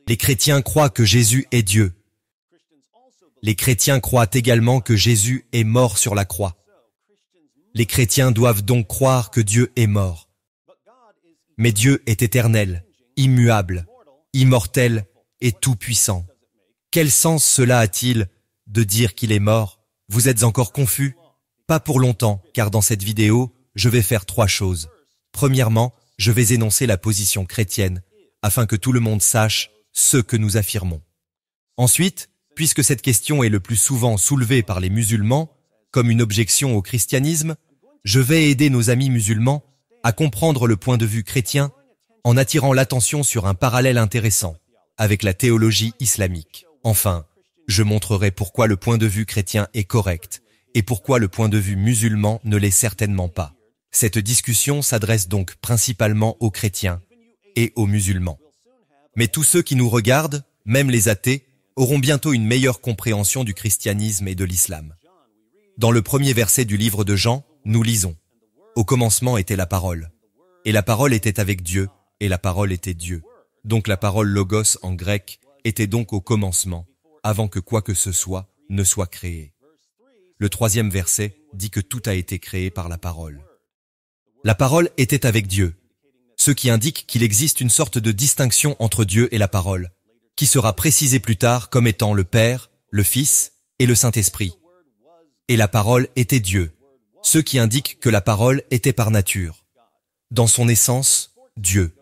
Les chrétiens croient que Jésus est Dieu. Les chrétiens croient également que Jésus est mort sur la croix. Les chrétiens doivent donc croire que Dieu est mort. Mais Dieu est éternel, immuable, immortel et tout-puissant. Quel sens cela a-t-il de dire qu'il est mort? Vous êtes encore confus? Pas pour longtemps, car dans cette vidéo, je vais faire 3 choses. Premièrement, je vais énoncer la position chrétienne, afin que tout le monde sache ce que nous affirmons. Ensuite, puisque cette question est le plus souvent soulevée par les musulmans, comme une objection au christianisme, je vais aider nos amis musulmans à comprendre le point de vue chrétien en attirant l'attention sur un parallèle intéressant avec la théologie islamique. Enfin, je montrerai pourquoi le point de vue chrétien est correct et pourquoi le point de vue musulman ne l'est certainement pas. Cette discussion s'adresse donc principalement aux chrétiens et aux musulmans. Mais tous ceux qui nous regardent, même les athées, auront bientôt une meilleure compréhension du christianisme et de l'islam. Dans le premier verset du livre de Jean, nous lisons « Au commencement était la parole, et la parole était avec Dieu, et la parole était Dieu. Donc la parole logos en grec était donc au commencement, avant que quoi que ce soit ne soit créé. » Le troisième verset dit que tout a été créé par la parole. La parole était avec Dieu, ce qui indique qu'il existe une sorte de distinction entre Dieu et la parole, qui sera précisée plus tard comme étant le Père, le Fils et le Saint-Esprit. Et la parole était Dieu, ce qui indique que la parole était par nature, dans son essence, Dieu.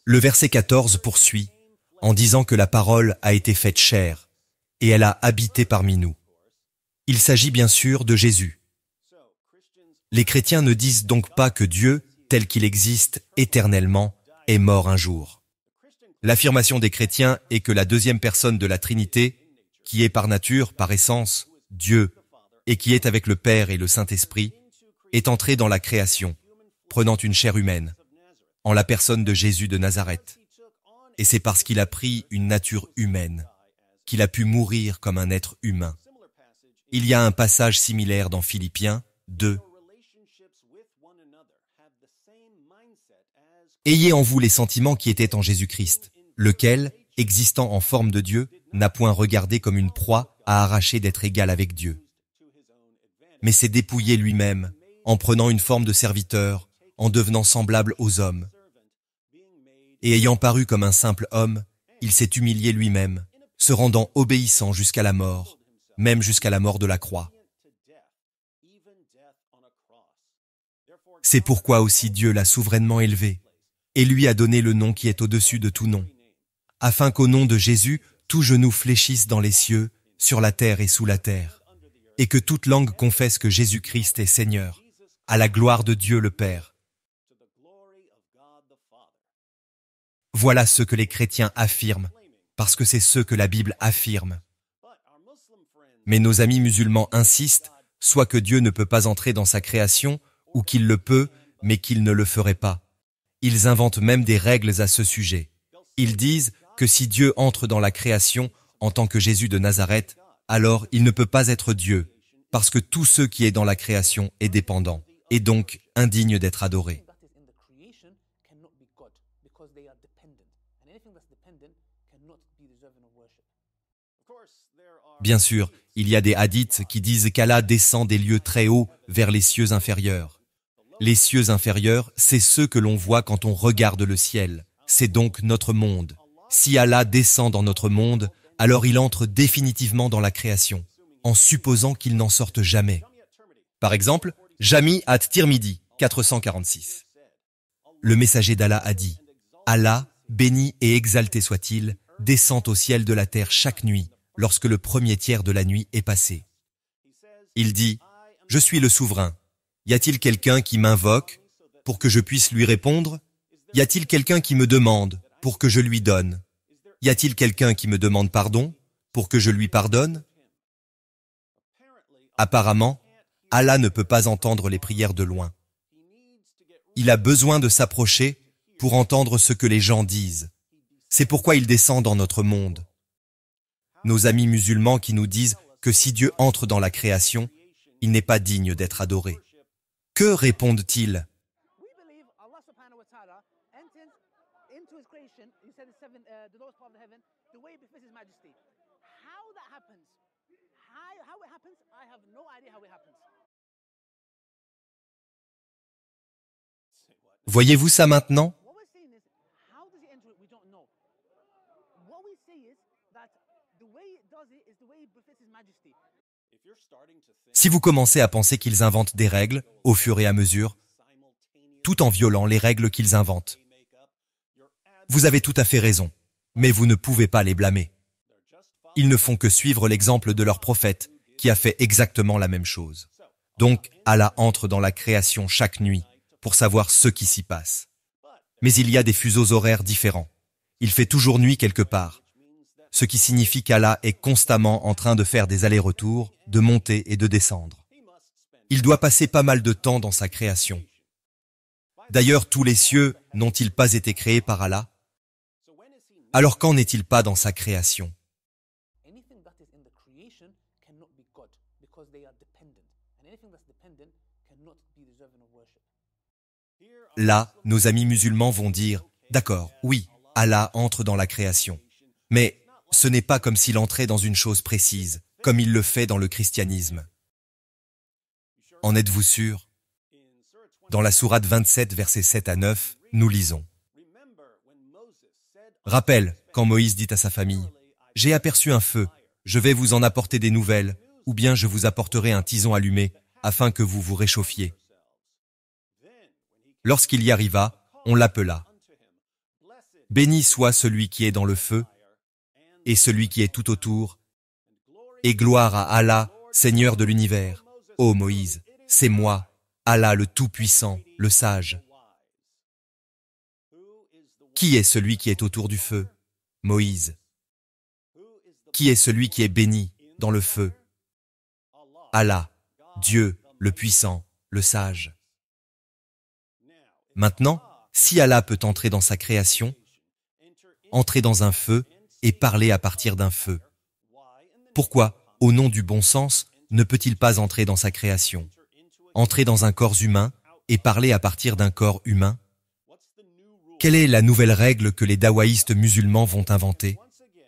Le verset 14 poursuit en disant que la parole a été faite chair et elle a habité parmi nous. Il s'agit bien sûr de Jésus. Les chrétiens ne disent donc pas que Dieu, tel qu'il existe éternellement, est mort un jour. L'affirmation des chrétiens est que la deuxième personne de la Trinité, qui est par nature, par essence, Dieu, et qui est avec le Père et le Saint-Esprit, est entrée dans la création, prenant une chair humaine, en la personne de Jésus de Nazareth. Et c'est parce qu'il a pris une nature humaine, qu'il a pu mourir comme un être humain. Il y a un passage similaire dans Philippiens 2. Ayez en vous les sentiments qui étaient en Jésus-Christ, lequel, existant en forme de Dieu, n'a point regardé comme une proie à arracher d'être égal avec Dieu. Mais s'est dépouillé lui-même, en prenant une forme de serviteur, en devenant semblable aux hommes. Et ayant paru comme un simple homme, il s'est humilié lui-même, se rendant obéissant jusqu'à la mort, même jusqu'à la mort de la croix. C'est pourquoi aussi Dieu l'a souverainement élevé, et lui a donné le nom qui est au-dessus de tout nom, afin qu'au nom de Jésus, tout genou fléchisse dans les cieux, sur la terre et sous la terre, et que toute langue confesse que Jésus-Christ est Seigneur, à la gloire de Dieu le Père. Voilà ce que les chrétiens affirment, parce que c'est ce que la Bible affirme. Mais nos amis musulmans insistent, soit que Dieu ne peut pas entrer dans sa création, ou qu'il le peut, mais qu'il ne le ferait pas. Ils inventent même des règles à ce sujet. Ils disent que si Dieu entre dans la création en tant que Jésus de Nazareth, alors il ne peut pas être Dieu, parce que tout ce qui est dans la création est dépendant, et donc indigne d'être adoré. Bien sûr, il y a des hadiths qui disent qu'Allah descend des lieux très hauts vers les cieux inférieurs. Les cieux inférieurs, c'est ceux que l'on voit quand on regarde le ciel. C'est donc notre monde. Si Allah descend dans notre monde, alors il entre définitivement dans la création, en supposant qu'il n'en sorte jamais. Par exemple, Jami at-Tirmidhi, 446. Le messager d'Allah a dit « Allah, béni et exalté soit-il, descend au ciel de la terre chaque nuit, lorsque le premier tiers de la nuit est passé. Il dit « Je suis le souverain. Y a-t-il quelqu'un qui m'invoque pour que je puisse lui répondre? Y a-t-il quelqu'un qui me demande pour que je lui donne? Y a-t-il quelqu'un qui me demande pardon pour que je lui pardonne? » Apparemment, Allah ne peut pas entendre les prières de loin. Il a besoin de s'approcher pour entendre ce que les gens disent. C'est pourquoi il descend dans notre monde. Nos amis musulmans qui nous disent que si Dieu entre dans la création, il n'est pas digne d'être adoré. Que répondent-ils? the lowest part of heaven, the way it befits His Majesty. How that happens, how it happens, I have no idea how it happens. Voyez-vous ça maintenant? What we're saying is, how does He enter it? We don't know. What we say is that the way it does it is the way it befits His Majesty. Si vous commencez à penser qu'ils inventent des règles, au fur et à mesure, tout en violant les règles qu'ils inventent, vous avez tout à fait raison, mais vous ne pouvez pas les blâmer. Ils ne font que suivre l'exemple de leur prophète, qui a fait exactement la même chose. Donc, Allah entre dans la création chaque nuit, pour savoir ce qui s'y passe. Mais il y a des fuseaux horaires différents. Il fait toujours nuit quelque part, ce qui signifie qu'Allah est constamment en train de faire des allers-retours, de monter et de descendre. Il doit passer pas mal de temps dans sa création. D'ailleurs, tous les cieux n'ont-ils pas été créés par Allah? Alors qu'en est-il pas dans sa création? Anything that is in the creation cannot be God because they are dependent. And anything that's dependent cannot be deserving of worship. Là, nos amis musulmans vont dire, d'accord, oui, Allah entre dans la création. Mais ce n'est pas comme s'il entrait dans une chose précise, comme il le fait dans le christianisme. En êtes-vous sûr? Dans la sourate 27, versets 7 à 9, nous lisons. Rappelle, quand Moïse dit à sa famille, « J'ai aperçu un feu, je vais vous en apporter des nouvelles, ou bien je vous apporterai un tison allumé, afin que vous vous réchauffiez. » Lorsqu'il y arriva, on l'appela. « Béni soit celui qui est dans le feu, et celui qui est tout autour, et gloire à Allah, Seigneur de l'univers. Ô Moïse, c'est moi, Allah le Tout-Puissant, le Sage. » Qui est celui qui est autour du feu? Moïse. Qui est celui qui est béni dans le feu? Allah, Dieu, le puissant, le sage. Maintenant, si Allah peut entrer dans sa création, entrer dans un feu et parler à partir d'un feu, pourquoi, au nom du bon sens, ne peut-il pas entrer dans sa création, entrer dans un corps humain et parler à partir d'un corps humain? Quelle est la nouvelle règle que les dawaïstes musulmans vont inventer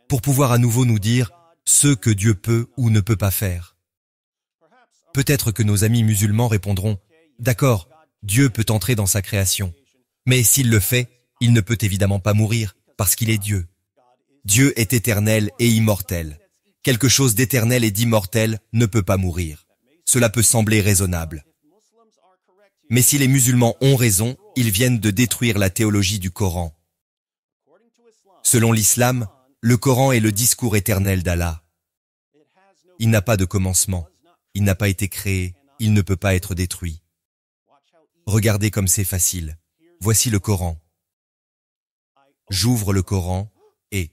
pour pouvoir à nouveau nous dire ce que Dieu peut ou ne peut pas faire? Peut-être que nos amis musulmans répondront « D'accord, Dieu peut entrer dans sa création, mais s'il le fait, il ne peut évidemment pas mourir parce qu'il est Dieu. Dieu est éternel et immortel. Quelque chose d'éternel et d'immortel ne peut pas mourir. Cela peut sembler raisonnable. Mais si les musulmans ont raison, ils viennent de détruire la théologie du Coran. Selon l'islam, le Coran est le discours éternel d'Allah. Il n'a pas de commencement, il n'a pas été créé, il ne peut pas être détruit. Regardez comme c'est facile. Voici le Coran. J'ouvre le Coran et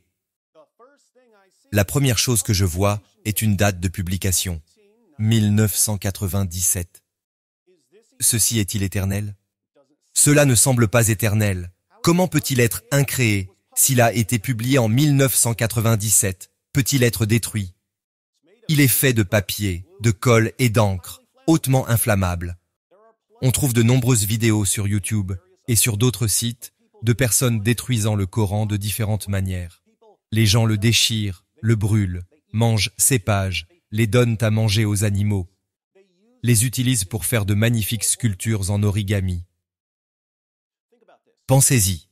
la première chose que je vois est une date de publication, 1997. Ceci est-il éternel? Cela ne semble pas éternel. Comment peut-il être incréé? S'il a été publié en 1997, peut-il être détruit? Il est fait de papier, de colle et d'encre, hautement inflammable. On trouve de nombreuses vidéos sur YouTube et sur d'autres sites de personnes détruisant le Coran de différentes manières. Les gens le déchirent, le brûlent, mangent ses pages, les donnent à manger aux animaux, les utilisent pour faire de magnifiques sculptures en origami. Pensez-y.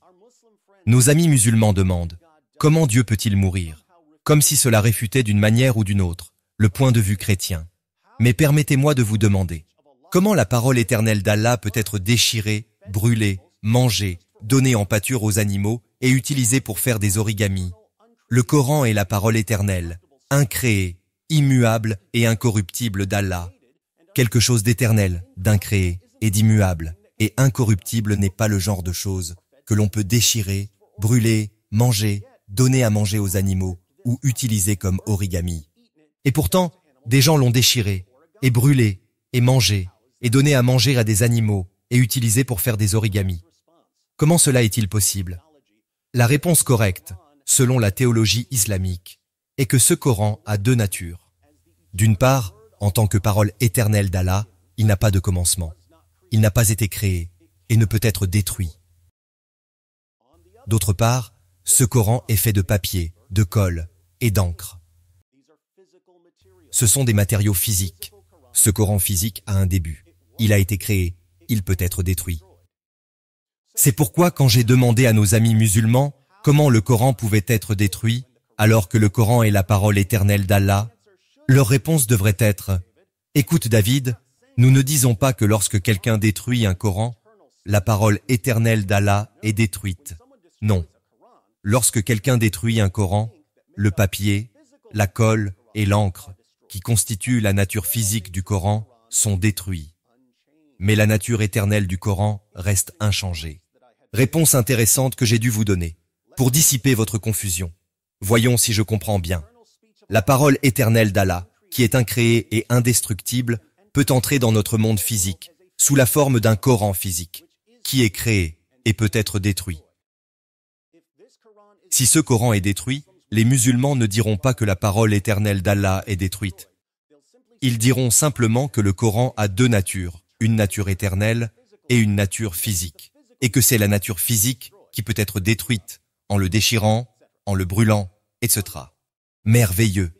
Nos amis musulmans demandent « Comment Dieu peut-il mourir ?» Comme si cela réfutait d'une manière ou d'une autre le point de vue chrétien. Mais permettez-moi de vous demander, comment la parole éternelle d'Allah peut être déchirée, brûlée, mangée, donnée en pâture aux animaux et utilisée pour faire des origamis? Le Coran est la parole éternelle, incréée, immuable et incorruptible d'Allah. Quelque chose d'éternel, d'incréé et d'immuable et incorruptible n'est pas le genre de choses que l'on peut déchirer, brûler, manger, donner à manger aux animaux ou utiliser comme origami. Et pourtant, des gens l'ont déchiré, et brûlé, et mangé, et donné à manger à des animaux et utilisé pour faire des origamis. Comment cela est-il possible? La réponse correcte, selon la théologie islamique, est que ce Coran a deux natures. D'une part, en tant que parole éternelle d'Allah, il n'a pas de commencement. Il n'a pas été créé et ne peut être détruit. D'autre part, Ce Coran est fait de papier, de colle et d'encre. Ce sont des matériaux physiques. Ce Coran physique a un début. Il a été créé, il peut être détruit. C'est pourquoi quand j'ai demandé à nos amis musulmans comment le Coran pouvait être détruit, alors que le Coran est la parole éternelle d'Allah, leur réponse devrait être « Écoute David, nous ne disons pas que lorsque quelqu'un détruit un Coran, la parole éternelle d'Allah est détruite. Non. Lorsque quelqu'un détruit un Coran, le papier, la colle et l'encre, qui constituent la nature physique du Coran, sont détruits. Mais la nature éternelle du Coran reste inchangée. » Réponse intéressante que j'ai dû vous donner. Pour dissiper votre confusion, voyons si je comprends bien. La parole éternelle d'Allah, qui est incréée et indestructible, peut entrer dans notre monde physique, sous la forme d'un Coran physique, qui est créé et peut être détruit. Si ce Coran est détruit, les musulmans ne diront pas que la parole éternelle d'Allah est détruite. Ils diront simplement que le Coran a deux natures, une nature éternelle et une nature physique, et que c'est la nature physique qui peut être détruite en le déchirant, en le brûlant, etc. Merveilleux!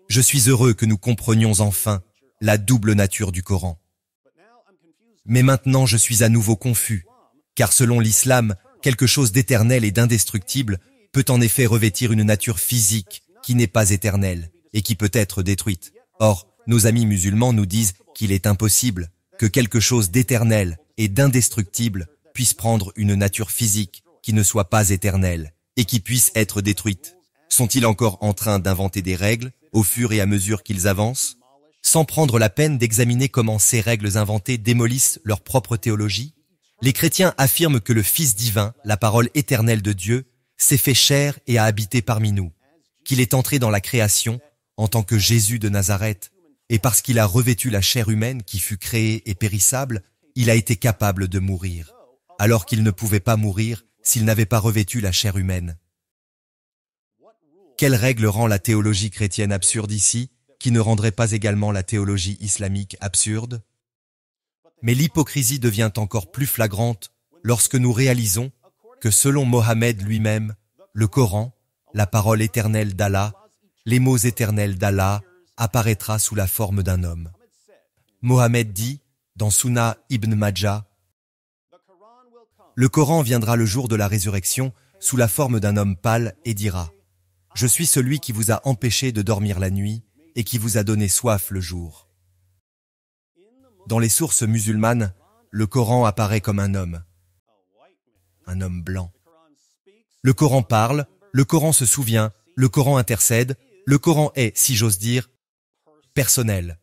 Je suis heureux que nous comprenions enfin la double nature du Coran. Mais maintenant je suis à nouveau confus, car selon l'islam, quelque chose d'éternel et d'indestructible peut en effet revêtir une nature physique qui n'est pas éternelle et qui peut être détruite. Or, nos amis musulmans nous disent qu'il est impossible que quelque chose d'éternel et d'indestructible puisse prendre une nature physique qui ne soit pas éternelle et qui puisse être détruite. Sont-ils encore en train d'inventer des règles au fur et à mesure qu'ils avancent, sans prendre la peine d'examiner comment ces règles inventées démolissent leur propre théologie? Les chrétiens affirment que le Fils divin, la parole éternelle de Dieu, s'est fait chair et a habité parmi nous, qu'il est entré dans la création en tant que Jésus de Nazareth, et parce qu'il a revêtu la chair humaine qui fut créée et périssable, il a été capable de mourir, alors qu'il ne pouvait pas mourir s'il n'avait pas revêtu la chair humaine. Quelle règle rend la théologie chrétienne absurde ici, qui ne rendrait pas également la théologie islamique absurde? Mais l'hypocrisie devient encore plus flagrante lorsque nous réalisons que selon Mohammed lui-même, le Coran, la parole éternelle d'Allah, les mots éternels d'Allah, apparaîtra sous la forme d'un homme. Mohammed dit, dans Sunnah Ibn Majah, « Le Coran viendra le jour de la résurrection sous la forme d'un homme pâle et dira, « Je suis celui qui vous a empêché de dormir la nuit et qui vous a donné soif le jour. » Dans les sources musulmanes, le Coran apparaît comme un homme blanc. Le Coran parle, le Coran se souvient, le Coran intercède, le Coran est, si j'ose dire, personnel.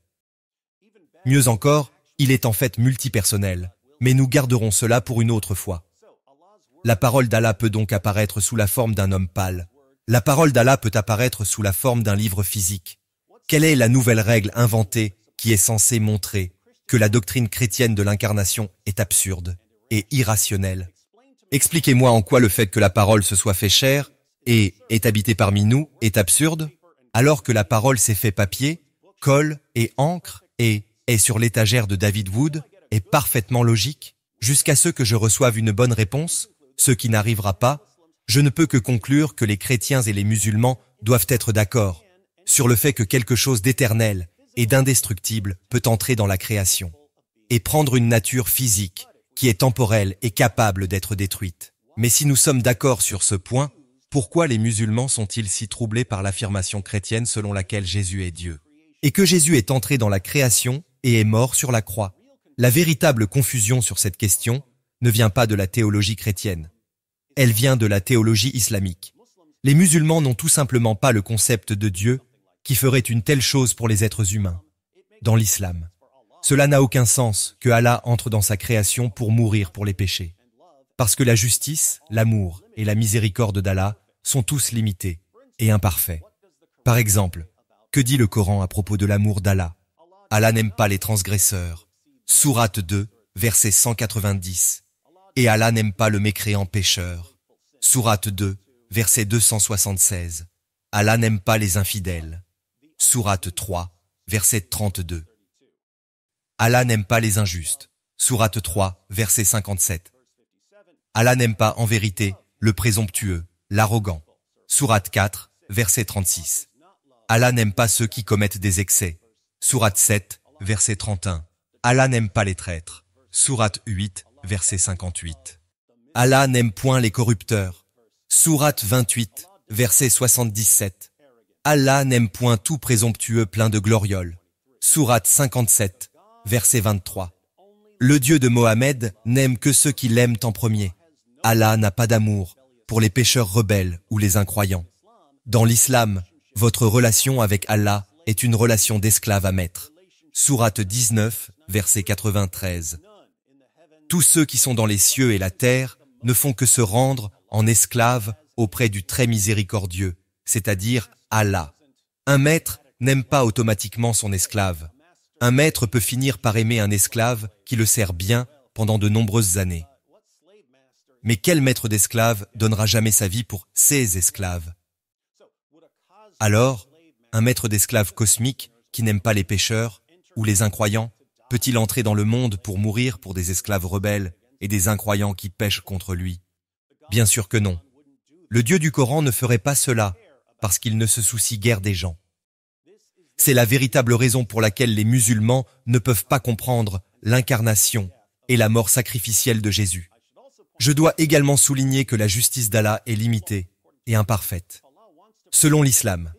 Mieux encore, il est en fait multipersonnel, mais nous garderons cela pour une autre fois. La parole d'Allah peut donc apparaître sous la forme d'un homme pâle. La parole d'Allah peut apparaître sous la forme d'un livre physique. Quelle est la nouvelle règle inventée qui est censée montrer que la doctrine chrétienne de l'incarnation est absurde et irrationnelle? Expliquez-moi en quoi le fait que la parole se soit fait chair et est habitée parmi nous est absurde, alors que la parole s'est fait papier, colle et encre et est sur l'étagère de David Wood est parfaitement logique, jusqu'à ce que je reçoive une bonne réponse, ce qui n'arrivera pas. Je ne peux que conclure que les chrétiens et les musulmans doivent être d'accord sur le fait que quelque chose d'éternel et d'indestructible peut entrer dans la création et prendre une nature physique qui est temporelle et capable d'être détruite. Mais si nous sommes d'accord sur ce point, pourquoi les musulmans sont-ils si troublés par l'affirmation chrétienne selon laquelle Jésus est Dieu et que Jésus est entré dans la création et est mort sur la croix? La véritable confusion sur cette question ne vient pas de la théologie chrétienne. Elle vient de la théologie islamique. Les musulmans n'ont tout simplement pas le concept de Dieu qui ferait une telle chose pour les êtres humains. Dans l'islam, cela n'a aucun sens que Allah entre dans sa création pour mourir pour les péchés. Parce que la justice, l'amour et la miséricorde d'Allah sont tous limités et imparfaits. Par exemple, que dit le Coran à propos de l'amour d'Allah? Allah n'aime pas les transgresseurs. Sourate 2, verset 190. Et Allah n'aime pas le mécréant pécheur. Sourate 2, verset 276. Allah n'aime pas les infidèles. Sourate 3, verset 32. Allah n'aime pas les injustes. Sourate 3, verset 57. Allah n'aime pas en vérité le présomptueux. l'arrogant. Sourate 4, verset 36. Allah n'aime pas ceux qui commettent des excès. Sourate 7, verset 31. Allah n'aime pas les traîtres. Sourate 8, verset 58. Allah n'aime point les corrupteurs. Sourate 28, verset 77. Allah n'aime point tout présomptueux plein de glorioles. Sourate 57, verset 23. Le Dieu de Mohammed n'aime que ceux qui l'aiment en premier. Allah n'a pas d'amour pour les pécheurs rebelles ou les incroyants. Dans l'islam, votre relation avec Allah est une relation d'esclave à maître. Sourate 19, verset 93. Tous ceux qui sont dans les cieux et la terre ne font que se rendre en esclaves auprès du très miséricordieux, c'est-à-dire Allah. Un maître n'aime pas automatiquement son esclave. Un maître peut finir par aimer un esclave qui le sert bien pendant de nombreuses années. Mais quel maître d'esclaves donnera jamais sa vie pour ses esclaves? Alors, un maître d'esclaves cosmique qui n'aime pas les pécheurs ou les incroyants, peut-il entrer dans le monde pour mourir pour des esclaves rebelles et des incroyants qui pêchent contre lui? Bien sûr que non. Le Dieu du Coran ne ferait pas cela parce qu'il ne se soucie guère des gens. C'est la véritable raison pour laquelle les musulmans ne peuvent pas comprendre l'incarnation et la mort sacrificielle de Jésus. Je dois également souligner que la justice d'Allah est limitée et imparfaite. Selon l'islam,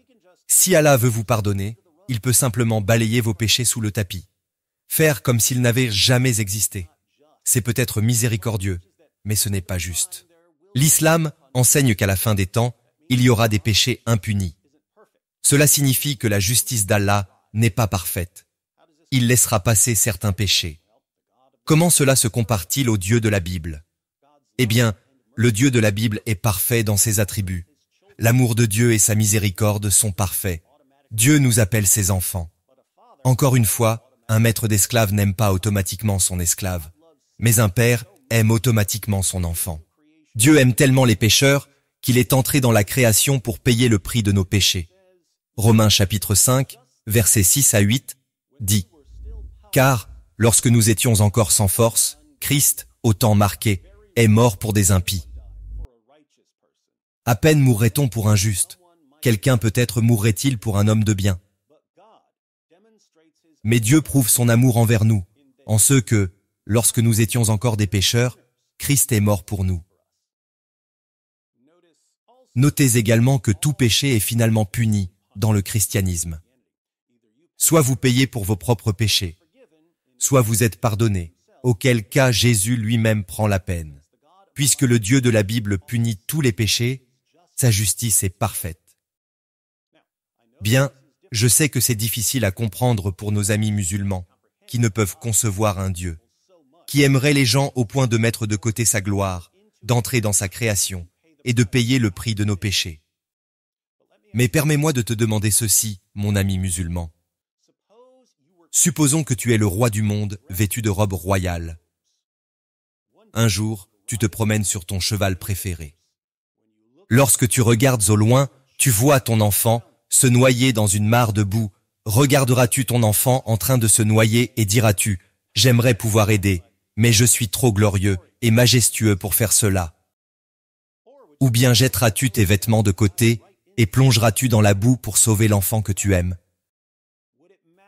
si Allah veut vous pardonner, il peut simplement balayer vos péchés sous le tapis, faire comme s'ils n'avaient jamais existé. C'est peut-être miséricordieux, mais ce n'est pas juste. L'islam enseigne qu'à la fin des temps, il y aura des péchés impunis. Cela signifie que la justice d'Allah n'est pas parfaite. Il laissera passer certains péchés. Comment cela se compare-t-il au Dieu de la Bible? Eh bien, le Dieu de la Bible est parfait dans ses attributs. L'amour de Dieu et sa miséricorde sont parfaits. Dieu nous appelle ses enfants. Encore une fois, un maître d'esclave n'aime pas automatiquement son esclave, mais un père aime automatiquement son enfant. Dieu aime tellement les pécheurs qu'il est entré dans la création pour payer le prix de nos péchés. Romains chapitre 5, versets 6 à 8, dit « Car, lorsque nous étions encore sans force, Christ, au temps marqué, est mort pour des impies. À peine mourrait-on pour un juste. Quelqu'un peut-être mourrait-il pour un homme de bien. Mais Dieu prouve son amour envers nous, en ce que, lorsque nous étions encore des pécheurs, Christ est mort pour nous. » Notez également que tout péché est finalement puni dans le christianisme. Soit vous payez pour vos propres péchés, soit vous êtes pardonné, auquel cas Jésus lui-même prend la peine. Puisque le Dieu de la Bible punit tous les péchés, sa justice est parfaite. Bien, je sais que c'est difficile à comprendre pour nos amis musulmans, qui ne peuvent concevoir un Dieu, qui aimerait les gens au point de mettre de côté sa gloire, d'entrer dans sa création et de payer le prix de nos péchés. Mais permets-moi de te demander ceci, mon ami musulman. Supposons que tu es le roi du monde, vêtu de robe royale. Un jour, tu te promènes sur ton cheval préféré. Lorsque tu regardes au loin, tu vois ton enfant se noyer dans une mare de boue. Regarderas-tu ton enfant en train de se noyer et diras-tu « J'aimerais pouvoir aider, mais je suis trop glorieux et majestueux pour faire cela ». Ou bien jetteras-tu tes vêtements de côté et plongeras-tu dans la boue pour sauver l'enfant que tu aimes?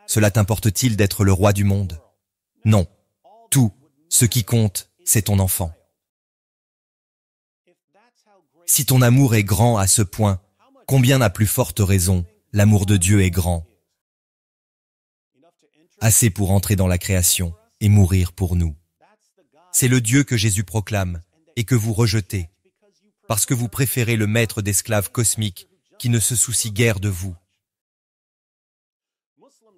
Cela t'importe-t-il d'être le roi du monde? Non. Tout, ce qui compte, c'est ton enfant. Si ton amour est grand à ce point, combien à plus forte raison, l'amour de Dieu est grand. Assez pour entrer dans la création et mourir pour nous. C'est le Dieu que Jésus proclame et que vous rejetez, parce que vous préférez le maître d'esclaves cosmiques qui ne se soucie guère de vous.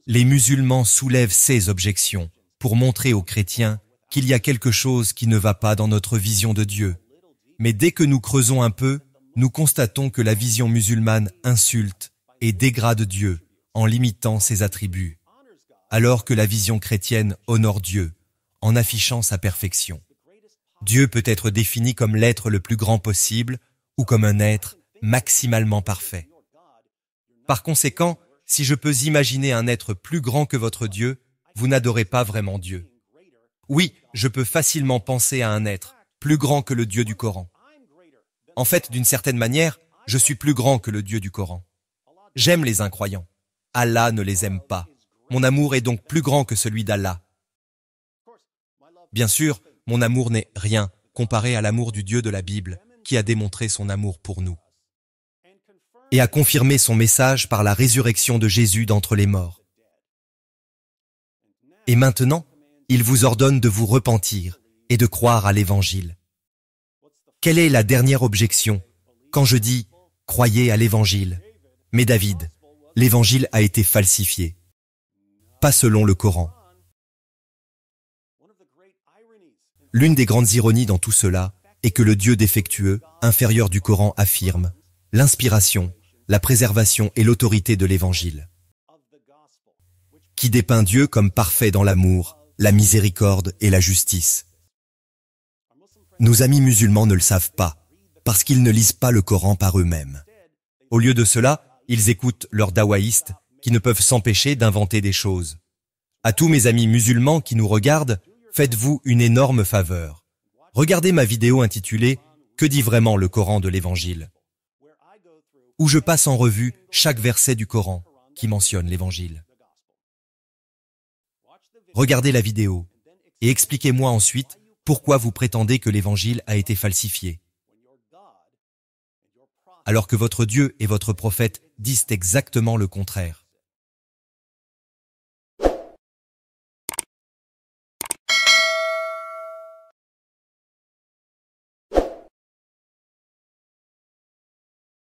Les musulmans soulèvent ces objections pour montrer aux chrétiens qu'il y a quelque chose qui ne va pas dans notre vision de Dieu. Mais dès que nous creusons un peu, nous constatons que la vision musulmane insulte et dégrade Dieu en limitant ses attributs, alors que la vision chrétienne honore Dieu en affichant sa perfection. Dieu peut être défini comme l'être le plus grand possible ou comme un être maximalement parfait. Par conséquent, si je peux imaginer un être plus grand que votre Dieu, vous n'adorez pas vraiment Dieu. Oui, je peux facilement penser à un être plus grand que le Dieu du Coran. En fait, d'une certaine manière, je suis plus grand que le Dieu du Coran. J'aime les incroyants. Allah ne les aime pas. Mon amour est donc plus grand que celui d'Allah. Bien sûr, mon amour n'est rien comparé à l'amour du Dieu de la Bible, qui a démontré son amour pour nous et a confirmé son message par la résurrection de Jésus d'entre les morts. Et maintenant, il vous ordonne de vous repentir et de croire à l'Évangile. Quelle est la dernière objection quand je dis « croyez à l'Évangile » ? Mais David, l'Évangile a été falsifié, pas selon le Coran. L'une des grandes ironies dans tout cela est que le Dieu défectueux, inférieur du Coran, affirme l'inspiration, la préservation et l'autorité de l'Évangile, qui dépeint Dieu comme parfait dans l'amour, la miséricorde et la justice. Nos amis musulmans ne le savent pas, parce qu'ils ne lisent pas le Coran par eux-mêmes. Au lieu de cela, ils écoutent leurs dawaïstes qui ne peuvent s'empêcher d'inventer des choses. À tous mes amis musulmans qui nous regardent, faites-vous une énorme faveur. Regardez ma vidéo intitulée « Que dit vraiment le Coran de l'Évangile ?» où je passe en revue chaque verset du Coran qui mentionne l'Évangile. Regardez la vidéo et expliquez-moi ensuite pourquoi vous prétendez que l'Évangile a été falsifié, alors que votre Dieu et votre prophète disent exactement le contraire.